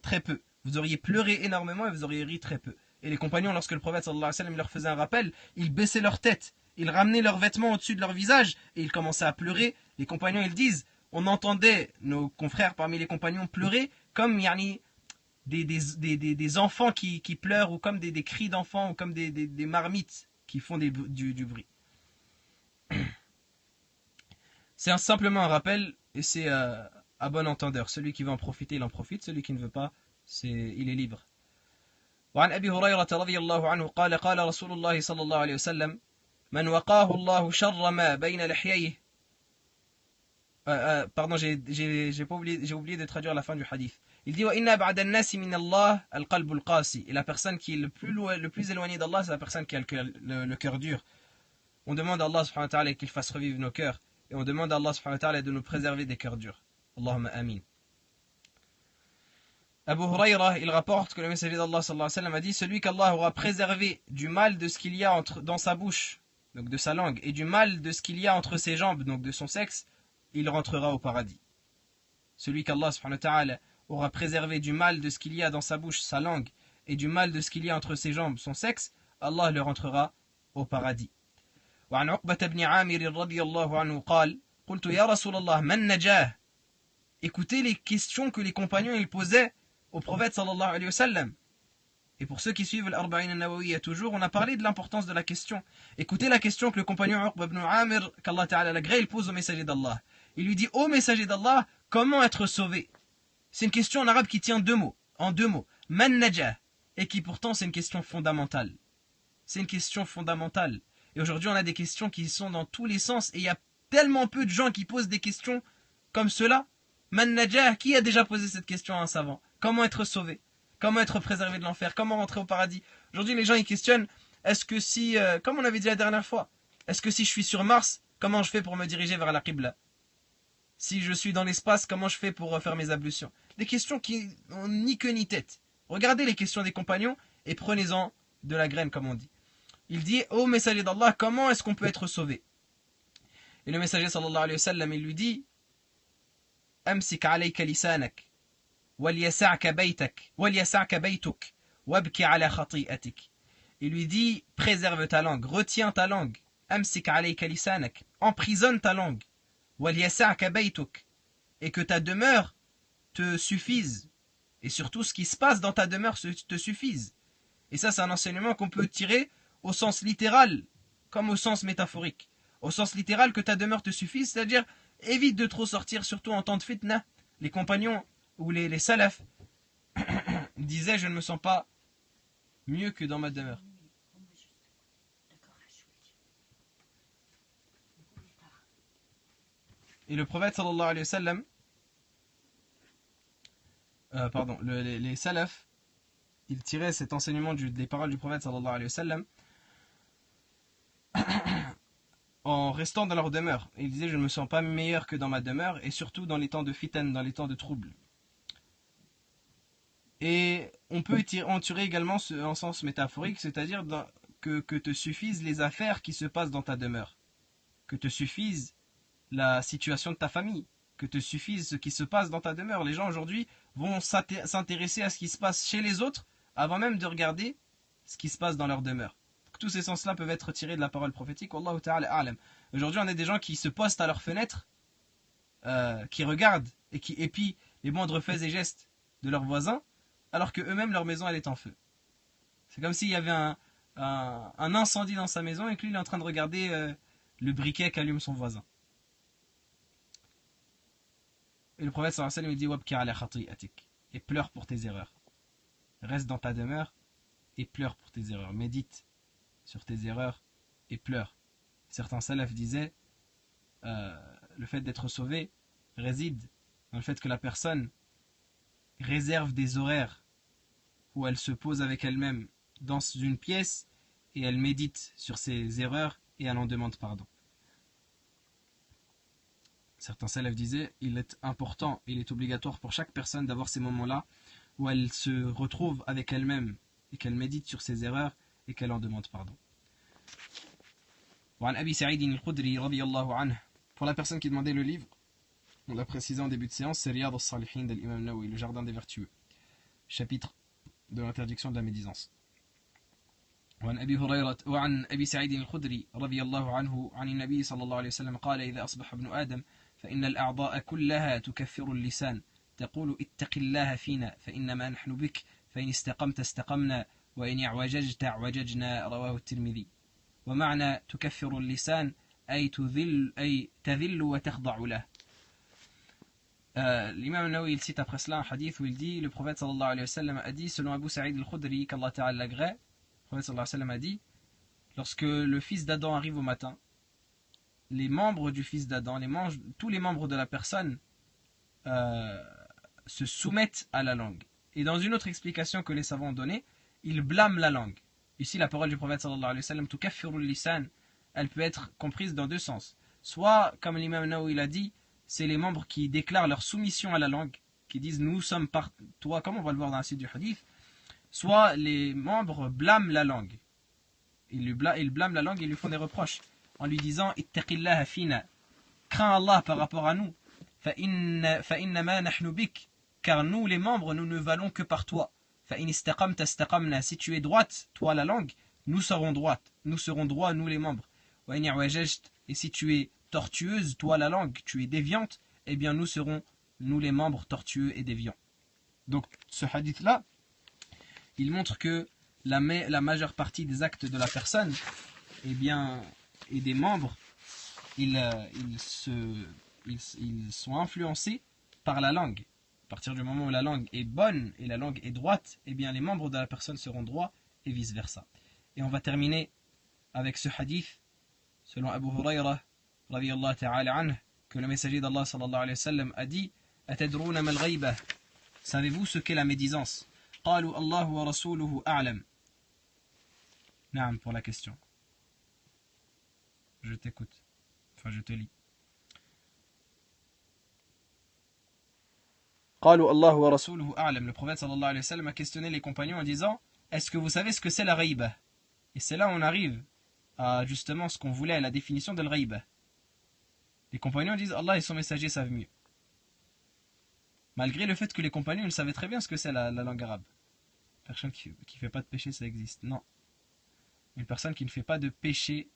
très peu. Vous auriez pleuré énormément et vous auriez ri très peu. Et les compagnons, lorsque le prophète sallallahu alayhi wa sallam leur faisait un rappel, ils baissaient leur tête, ils ramenaient leurs vêtements au-dessus de leur visage et ils commençaient à pleurer. Les compagnons, ils disent, on entendait nos confrères parmi les compagnons pleurer comme yani, des enfants qui pleurent, ou comme des cris d'enfants, ou comme des marmites qui font du bruit. C'est simplement un rappel, et c'est à bon entendeur. Celui qui veut en profiter, il en profite. Celui qui ne veut pas, il est libre. وعن أبي هريرة رضي الله عنه قال قال رسول الله صلى الله عليه وسلم من وقاه الله شر ما بين لحييه. Pardon, j'ai oublié de traduire la fin du hadith. Il dit وإن بعد الناس من الله القلب القاسي. Et la personne qui est le plus éloignée d'Allah, c'est la personne qui a le cœur dur. On demande à Allah subhanahu wa ta'ala qu'il fasse revivre nos cœurs. Et on demande à Allah subhanahu wa ta'ala de nous préserver des cœurs durs. Allahumma amin. Abu Huraira, il rapporte que le messager d'Allah sallallahu alayhi wa sallam a dit celui qu'Allah aura préservé du mal de ce qu'il y a dans sa bouche, donc de sa langue, et du mal de ce qu'il y a entre ses jambes, donc de son sexe, il rentrera au paradis. Celui qu'Allah subhanahu wa ta'ala aura préservé du mal de ce qu'il y a dans sa bouche, sa langue, et du mal de ce qu'il y a entre ses jambes, son sexe, Allah le rentrera au paradis. وعن عقبة بن عامر رضي الله عنه قال قلت يا رسول الله من نجاه. Écoutez les questions que les compagnons ils posaient au prophète sallallahu alayhi wa sallam. Et pour ceux qui suivent l'Arba'in al-Nawawiyya toujours, on a parlé de l'importance de la question. Écoutez la question que le compagnon Uqba ibn Amir, qu'Allah ta'ala l'agrée, il pose au messager d'Allah. Il lui dit, ô messager d'Allah, comment être sauvé? C'est une question en arabe qui tient en deux mots. Man najah. Et qui pourtant c'est une question fondamentale. C'est une question fondamentale. Et aujourd'hui on a des questions qui sont dans tous les sens. Et il y a tellement peu de gens qui posent des questions comme cela. Man najah, qui a déjà posé cette question à un savant? Comment être sauvé? Comment être préservé de l'enfer? Comment rentrer au paradis? Aujourd'hui, les gens ils questionnent, est-ce que si, comme on avait dit la dernière fois, est-ce que si je suis sur Mars, comment je fais pour me diriger vers la Qibla? Si je suis dans l'espace, comment je fais pour faire mes ablutions? Des questions qui n'ont ni queue ni tête. Regardez les questions des compagnons et prenez-en de la graine, comme on dit. Il dit, ô messager d'Allah, comment est-ce qu'on peut être sauvé? Et le messager sallallahu alayhi wa sallam, il lui dit, أمسك عليك لسانك وليسعك بيتك وابكي على خطيئتك. Il lui dit préserve ta langue, retiens ta langue. أمسك عليك لسانك, emprisonne ta langue. وليسعك بيتك, et que ta demeure te suffise. Et surtout ce qui se passe dans ta demeure te suffise. Et ça c'est un enseignement qu'on peut tirer au sens littéral comme au sens métaphorique. Au sens littéral, que ta demeure te suffise, c'est-à-dire évite de trop sortir, surtout en temps de fitna. Les compagnons ou les salafs disaient je ne me sens pas mieux que dans ma demeure. Et le prophète sallallahu alayhi wa sallam, les salafs, ils tiraient cet enseignement des paroles du prophète sallallahu alayhi wa sallam en restant dans leur demeure. Et ils disaient, je ne me sens pas meilleur que dans ma demeure, et surtout dans les temps de fitan, dans les temps de trouble. Et on peut en tirer également en sens métaphorique, c'est-à-dire que te suffisent les affaires qui se passent dans ta demeure, que te suffise la situation de ta famille, que te suffise ce qui se passe dans ta demeure. Les gens aujourd'hui vont s'intéresser à ce qui se passe chez les autres avant même de regarder ce qui se passe dans leur demeure. Donc, tous ces sens-là peuvent être tirés de la parole prophétique. Wallahu ta'ala a'lam. Aujourd'hui, on a des gens qui se postent à leur fenêtre, qui regardent et qui épient les moindres faits et gestes de leurs voisins, alors que eux-mêmes leur maison elle est en feu. C'est comme s'il y avait un incendie dans sa maison et que lui il est en train de regarder le briquet qu'allume son voisin. Et le prophète sallallahu alayhi wa sallam dit wabki ala khati'atik, et pleure pour tes erreurs. Reste dans ta demeure et pleure pour tes erreurs. Médite sur tes erreurs et pleure. Certains salafs disaient le fait d'être sauvé réside dans le fait que la personne réserve des horaires où elle se pose avec elle-même dans une pièce et elle médite sur ses erreurs et elle en demande pardon. Certains salafs disaient il est important, il est obligatoire pour chaque personne d'avoir ces moments-là où elle se retrouve avec elle-même et qu'elle médite sur ses erreurs et qu'elle en demande pardon. وعن أبي سعيد الخدري رضي الله عنه, pour la personne qui demandait le livre, on l'a précisé en début de séance, c'est Riyad al-Salihin de l'imam Nawawi, le jardin des vertueux, chapitre de l'interdiction de la médisance. وعن أبي سعيد الخدري رضي الله عنه عن النبي صلى الله عليه وسلم قال إذا أصبح ابن آدم فإن الأعضاء كلها تكفر اللسان تقول اتق الله فينا فإنما نحن بك فإن استقمت استقمنا وإن اعوججت اعوججنا رواه الترمذي. ومعنى تكفر اللسان أي تذل وتخضع له. L'imam Nawawi il cite après cela un hadith où il dit le prophète sallallahu alayhi wa sallam a dit selon Abu Sa'id al-Khudri qu'Allah ta'ala l'agrée, le prophète sallallahu alayhi wa sallam a dit lorsque le fils d'Adam arrive au matin, les membres du fils d'Adam, tous les membres de la personne se soumettent à la langue. Et dans une autre explication que les savants ont donnée, ils blâment la langue. Ici la parole du prophète sallallahu alayhi wa sallam tukaffiru lisan, elle peut être comprise dans deux sens. Soit comme l'imam Nawawi l'a dit, c'est les membres qui déclarent leur soumission à la langue, qui disent nous sommes par toi, comme on va le voir dans la suite du hadith. Soit les membres blâment la langue. Ils blâment la langue et lui font des reproches en lui disant ittaqillaha fina, crains Allah par rapport à nous, fa innama nahnu bik, car nous les membres nous ne valons que par toi. Fa in istaqamta istaqamna, si tu es droite, toi la langue, nous serons droits, nous les membres. Wa in i'wajajt, et si tu es tortueuse, toi la langue, tu es déviante, eh bien nous serons, nous les membres, tortueux et déviants. Donc ce hadith-là, il montre que la majeure partie des actes de la personne, eh bien, et des membres, ils sont influencés par la langue. À partir du moment où la langue est bonne et la langue est droite, eh bien les membres de la personne seront droits et vice-versa. Et on va terminer avec ce hadith, selon Abu Hurayrah, radiyallahu ta'ala anhu, que le messager d'Allah sallallahu alayhi wa sallam a dit Atadrouna mal ghayba, savez-vous ce qu'est la médisance? Qalu Allahu wa rasuluhu a'lam. Naam, pour la question. Je t'écoute. Enfin, je te lis. Qalu Allahu wa rasuluhu a'lam. Le prophète sallallahu alayhi wa sallam a questionné les compagnons en disant est-ce que vous savez ce que c'est la ghayba? Et c'est là où on arrive à justement ce qu'on voulait, à la définition de la ghayba. Les compagnons disent Allah et son messager savent mieux. Malgré le fait que les compagnons ils savaient très bien ce que c'est la langue arabe. Personne qui ne fait pas de péché, ça existe. Non. Une personne qui ne fait pas de péché,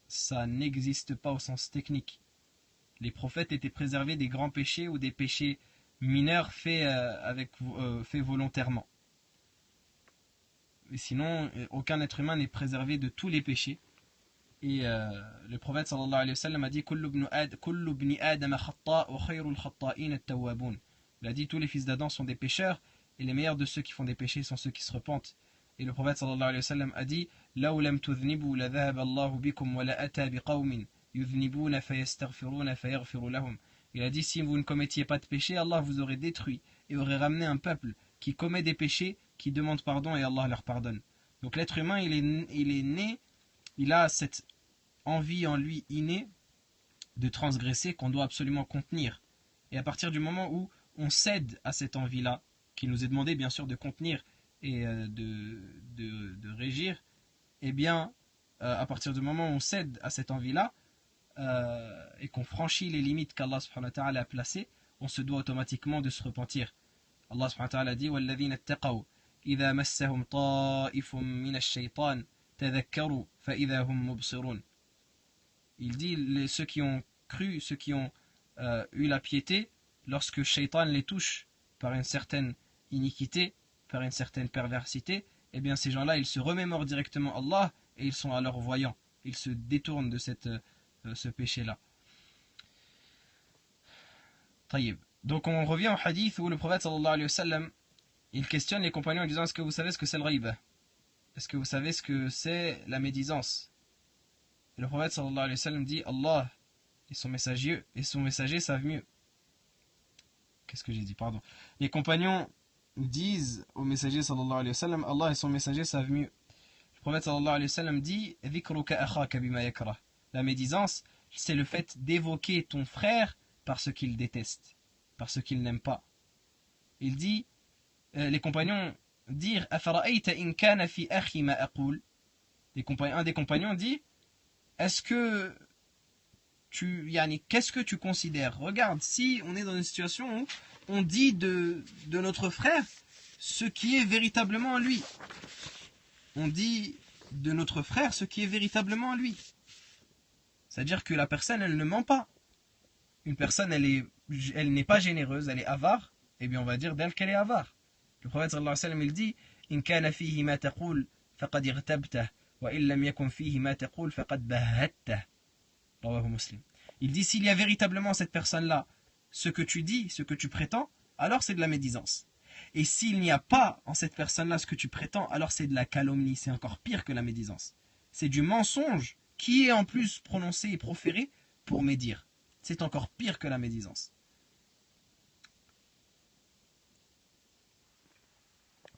ça n'existe pas au sens technique. Les prophètes étaient préservés des grands péchés ou des péchés mineurs faits volontairement. Mais sinon, aucun être humain n'est préservé de tous les péchés. Et le prophète sallallahu alayhi wa sallam a dit Kullu ibni Adam khata' wa khayrul khata'in at-tawwabun. Il a dit tous les fils d'Adam sont des pécheurs et les meilleurs de ceux qui font des péchés sont ceux qui se repentent. Et le prophète sallallahu alayhi wa sallam a dit Law lam tudhnibu la dhahaba Allahu bikum wa la ata biqawmin yudhnibuna fayastaghfiruna fayaghfiru lahum. Il a dit si vous ne commettiez pas de péché, Allah vous aurait détruit et aurait ramené un peuple qui commet des péchés, qui demande pardon et Allah leur pardonne. Donc l'être humain, il est né, il a cette envie en lui innée de transgresser qu'on doit absolument contenir. Et à partir du moment où on cède à cette envie-là, qui nous est demandé bien sûr de contenir et de régir, eh bien, à partir du moment où on cède à cette envie-là, et qu'on franchit les limites qu'Allah subhanahu wa ta'ala a placées, on se doit automatiquement de se repentir. Allah subhanahu wa ta'ala dit وَالَّذِينَ اتَّقَوْا إِذَا مَسَّهُمْ طَائِفٌ مِّنَ الشَّيْطَانِ تَذَكَّرُوا فَإِذَا هُمْ مُبْصِرُونَ. Il dit ceux qui ont cru, ceux qui ont eu la piété, lorsque Shaitan les touche par une certaine iniquité, par une certaine perversité, eh bien ces gens-là, ils se remémorent directement Allah et ils sont alors voyants. Ils se détournent de ce péché-là. Taïb. Donc on revient au hadith où le prophète sallallahu alayhi wa sallam, il questionne les compagnons en disant: est-ce que vous savez ce que c'est le ghaiba? Est-ce que vous savez ce que c'est la médisance? Et le prophète sallallahu alayhi wa sallam dit: Allah et son messager savent mieux. Qu'est-ce que j'ai dit? Pardon. Les compagnons disent au messager sallallahu alayhi wa sallam: Allah et son messager savent mieux. Le prophète sallallahu alayhi wa sallam dit: dhikruka akhaka bima yakrah. La médisance, c'est le fait d'évoquer ton frère par ce qu'il déteste, par ce qu'il n'aime pas. Il dit, les compagnons dirent: afara'ayta in kana fi akhi ma aqul. Un des compagnons dit: est-ce que qu'est-ce que tu considères? Regarde, si on est dans une situation où on dit de notre frère ce qui est véritablement lui. On dit de notre frère ce qui est véritablement lui. C'est-à-dire que la personne, elle ne ment pas. Une personne, elle n'est pas généreuse, elle est avare, et bien on va dire d'elle qu'elle est avare. Le prophète sallallahu alayhi wa sallam, il dit: in kana fihi ma taqul faqad irtabtah wa in lam yakun fihi ma taqul faqad bahattah. Il dit: s'il y a véritablement cette personne-là ce que tu dis, ce que tu prétends, alors c'est de la médisance. Et s'il n'y a pas en cette personne-là ce que tu prétends, alors c'est de la calomnie, c'est encore pire que la médisance. C'est du mensonge qui est en plus prononcé et proféré pour médire. C'est encore pire que la médisance.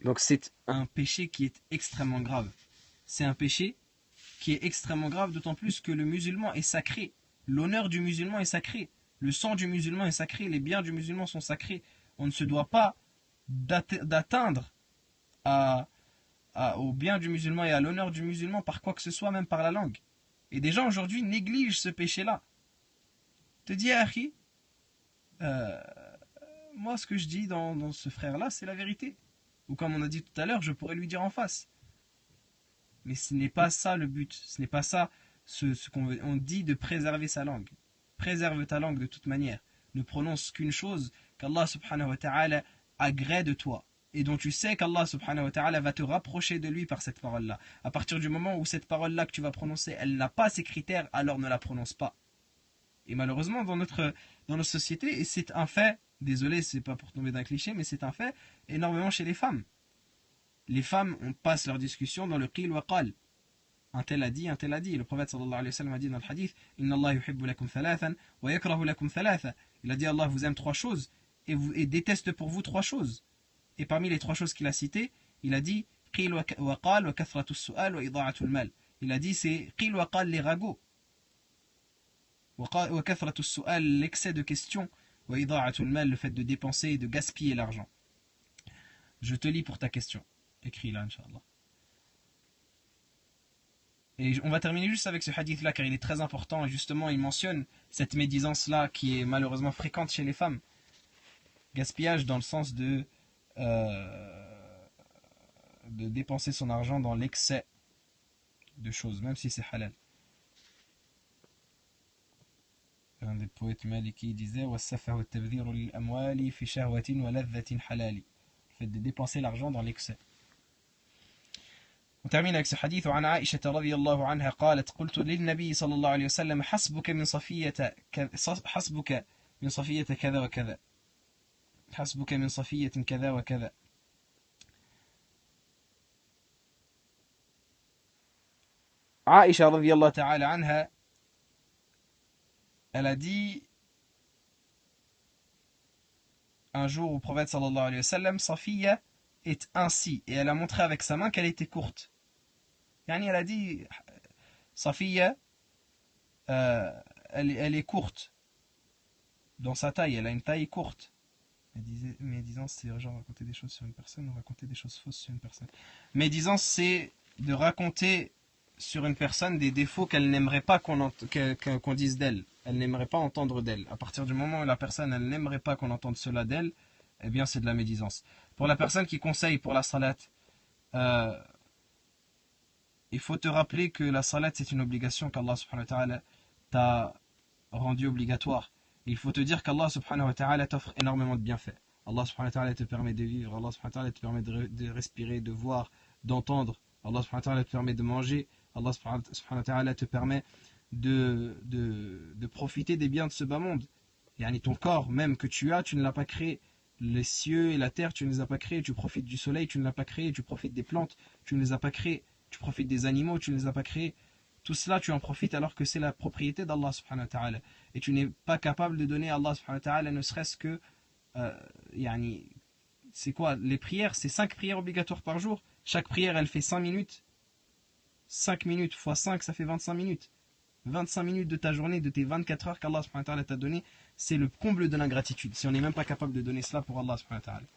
Donc c'est un péché qui est extrêmement grave. C'est un péché qui est extrêmement grave, d'autant plus que le musulman est sacré. L'honneur du musulman est sacré. Le sang du musulman est sacré. Les biens du musulman sont sacrés. On ne se doit pas d'atteindre au bien du musulman et à l'honneur du musulman par quoi que ce soit, même par la langue. Et des gens aujourd'hui négligent ce péché-là. Te dis: Akhi, moi ce que je dis dans ce frère-là, c'est la vérité. Ou comme on a dit tout à l'heure, je pourrais lui dire en face. Mais ce n'est pas ça le but. Ce n'est pas ça ce qu'on dit de préserver sa langue. Préserve ta langue de toute manière. Ne prononce qu'une chose qu'Allah subhanahu wa ta'ala agrée de toi. Et dont tu sais qu'Allah subhanahu wa ta'ala va te rapprocher de lui par cette parole-là. À partir du moment où cette parole-là que tu vas prononcer, elle n'a pas ces critères, alors ne la prononce pas. Et malheureusement, dans nos sociétés, et c'est un fait, désolé, c'est pas pour tomber d'un cliché, mais c'est un fait, énormément chez les femmes. Les femmes, on passe leur discussion dans le qil wa qal. Un tel a dit, un tel a dit. Le prophète sallallahu alayhi wa sallam a dit dans le hadith: Inna Allah yuhibbu lakum thalathan wa yakrahu lakum thalatha. Il a dit: Allah vous aime trois choses et déteste pour vous trois choses. Et parmi les trois choses qu'il a citées, il a dit: qil wa qal wa kathratu su'al wa ida'atu al-mal. Il a dit: c'est qil wa qal, les ragots. Wa kathratu su'al, l'excès de questions. Wa ida'atu al-mal, le fait de dépenser et de gaspiller l'argent. Je te lis pour ta question. Écris là, Inch'Allah. Et on va terminer juste avec ce hadith-là, car il est très important, et justement, il mentionne cette médisance-là, qui est malheureusement fréquente chez les femmes. Gaspillage dans le sens de dépenser son argent dans l'excès de choses, même si c'est halal. Un des poètes maliki disait: وَالسَّفَهُ التَّبْذِيرُ لِلْأَمْوَالِ فِي شَهْوَةٍ وَلَذَّةٍ حَلَالِ. Le fait de dépenser l'argent dans l'excès. On termine avec ce hadith. وعن عائشة رضي الله عنها قالت: قلت للنبي صلى الله عليه وسلم حسبك من صفية كذا وكذا. حسبك من صفية كذا وكذا. عائشة رضي الله تعالى عنها, elle a dit un jour au prophète sallallahu alayhi wa sallam, Safiya est ainsi, et elle a montré avec sa main qu'elle était courte. Yani elle a dit, Safiya, elle est courte dans sa taille, elle a une taille courte. Médisance, c'est genre raconter des choses sur une personne ou raconter des choses fausses sur une personne. Médisance, c'est de raconter sur une personne des défauts qu'elle n'aimerait pas qu'on dise d'elle. Elle n'aimerait pas entendre d'elle. À partir du moment où la personne, elle n'aimerait pas qu'on entende cela d'elle, eh bien c'est de la médisance. Pour la personne qui conseille pour la salat, il faut te rappeler que la salat c'est une obligation qu'Allah subhanahu wa ta'ala t'a rendue obligatoire. Il faut te dire qu'Allah subhanahu wa ta'ala t'offre énormément de bienfaits. Allah subhanahu wa ta'ala te permet de vivre, Allah subhanahu wa ta'ala te permet de respirer, de voir, d'entendre. Allah subhanahu wa ta'ala te permet de manger. Allah subhanahu wa ta'ala te permet de profiter des biens de ce bas monde. Yani ton corps même que tu as, tu ne l'as pas créé. Les cieux et la terre, tu ne les as pas créés. Tu profites du soleil, tu ne l'as pas créé. Tu profites des plantes, tu ne les as pas créées. Tu profites des animaux, tu ne les as pas créés. Tout cela, tu en profites alors que c'est la propriété d'Allah subhanahu wa ta'ala. Et tu n'es pas capable de donner à Allah subhanahu wa ta'ala ne serait-ce que... c'est quoi? Les prières, c'est 5 prières obligatoires par jour. Chaque prière, elle fait 5 minutes. 5 minutes x 5, ça fait 25 minutes. 25 minutes de ta journée, de tes 24 heures qu'Allah subhanahu wa ta'ala t'a donné, c'est le comble de l'ingratitude. Si on n'est même pas capable de donner cela pour Allah subhanahu wa ta'ala.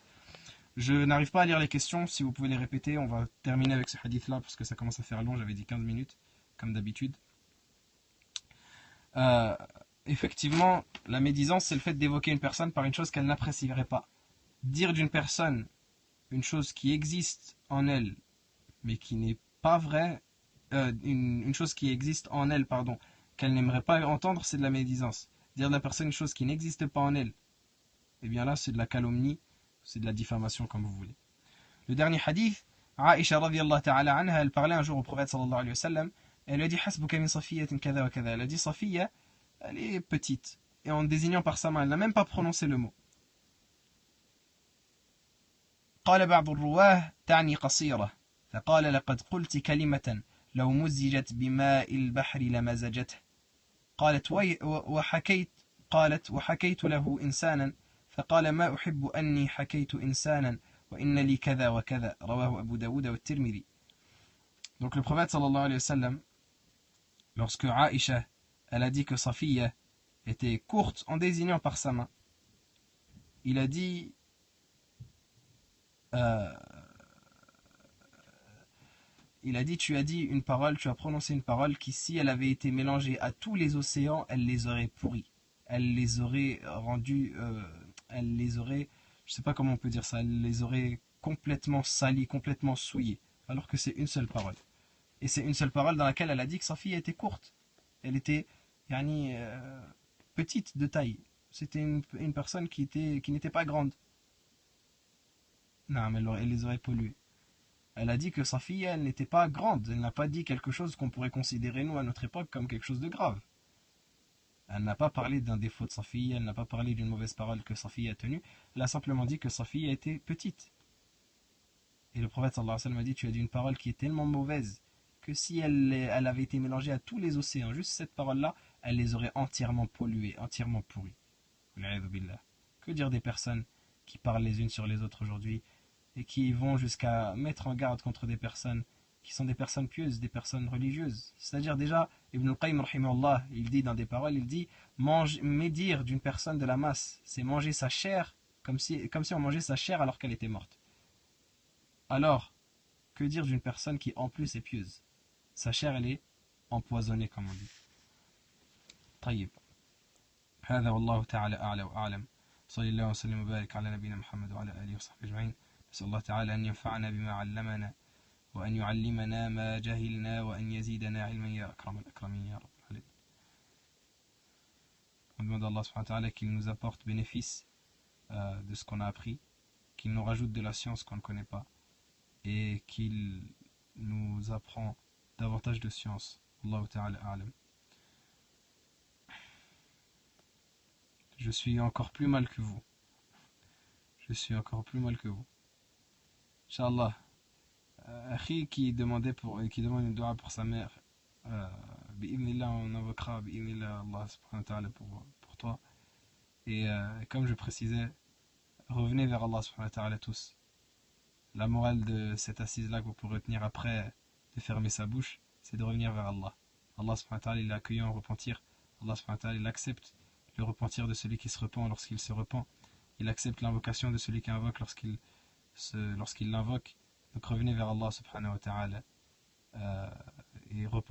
Je n'arrive pas à lire les questions, si vous pouvez les répéter, on va terminer avec ce hadith-là, parce que ça commence à faire long, j'avais dit 15 minutes, comme d'habitude. Effectivement, la médisance, c'est le fait d'évoquer une personne par une chose qu'elle n'apprécierait pas. Dire d'une personne une chose qui existe en elle, mais qui n'est pas vraie, une chose qui existe en elle, pardon, qu'elle n'aimerait pas entendre, c'est de la médisance. Dire de la personne une chose qui n'existe pas en elle, eh bien là, c'est de la calomnie, c'est de la diffamation, comme vous voulez. Le dernier hadith, Aïcha radiyallahu ta'ala anha, elle parlait un jour au prophète sallallahu alayhi wa sallam, elle lui a dit hasbuka min safiyatin kadha wa kadha. Elle a dit Safiya, elle est petite, et en désignant par sa main, elle n'a même pas prononcé le mot. قال بعض الرواه تعني قصيرة فقال لقد قلت كلمة لو مزجت بماء البحر لمزجته قالت وحكيت له إنسانا فقال ما أحب أني حكيت إنسانا وإن لي كذا وكذا رواه أبو داود والترمذي. Donc le prophète sallallahu alayhi wa sallam, lorsque Aïcha elle a dit que Safiya était courte en désignant par sa main, il a dit tu as dit une parole, tu as prononcé une parole qui, si elle avait été mélangée à tous les océans, elle les aurait pourris. Elle les aurait rendus, je sais pas comment on peut dire ça, elle les aurait complètement salis, complètement souillés. Alors que c'est une seule parole. Et c'est une seule parole dans laquelle elle a dit que sa fille était courte. Elle était petite de taille. C'était une personne qui n'était pas grande. Non, mais elle les aurait pollués. Elle a dit que sa fille, elle n'était pas grande. Elle n'a pas dit quelque chose qu'on pourrait considérer, nous, à notre époque, comme quelque chose de grave. Elle n'a pas parlé d'un défaut de sa fille, elle n'a pas parlé d'une mauvaise parole que sa fille a tenue. Elle a simplement dit que sa fille était petite. Et le prophète sallallahu alayhi wa sallam a dit, tu as dit une parole qui est tellement mauvaise que si elle avait été mélangée à tous les océans, juste cette parole-là, elle les aurait entièrement pollués, entièrement pourris. Que dire des personnes qui parlent les unes sur les autres aujourd'hui et qui vont jusqu'à mettre en garde contre des personnes qui sont des personnes pieuses, des personnes religieuses. C'est-à-dire déjà, Ibn al-Qayyim rahimahullah, il dit dans des paroles, il dit médire d'une personne de la masse, c'est manger sa chair comme si on mangeait sa chair alors qu'elle était morte. Alors, que dire d'une personne qui en plus est pieuse? Sa chair elle est empoisonnée comme on dit. طيب هذا والله تعالى أعلى وأعلم صلى الله وسلم وبارك على نبينا محمد وعلى آله وصحبه أجمعين نسأل الله تعالى أن ينفعنا بما علمنا وأن يعلمنا ما جهلنا وأن يزيدنا علما يا أكرم الأكرمين يا رب العالمين. On demande à Allah subhanahu wa ta'ala qu'il nous apporte bénéfice de ce qu'on a appris, qu'il nous rajoute de la science qu'on ne connaît pas et qu'il nous apprend davantage de science. Allahu ta'ala a'lam. Je suis encore plus mal que vous. Je suis encore plus mal que vous. Inch'Allah. Akhi qui demande une dua pour sa mère. Bi'idhnillah, on invoquera bi'idhnillah Allah subhanahu wa ta'ala pour toi. Et comme je précisais, revenez vers Allah subhanahu wa ta'ala tous. La morale de cette assise-là que vous pourrez retenir après de fermer sa bouche, c'est de revenir vers Allah. Allah subhanahu wa ta'ala, il est accueillant au repentir. Allah subhanahu wa ta'ala, il accepte le repentir de celui qui se repent lorsqu'il se repent. Il accepte l'invocation de celui qui invoque lorsqu'il l'invoque. Donc revenez vers Allah subhanahu wa ta'ala et repentez.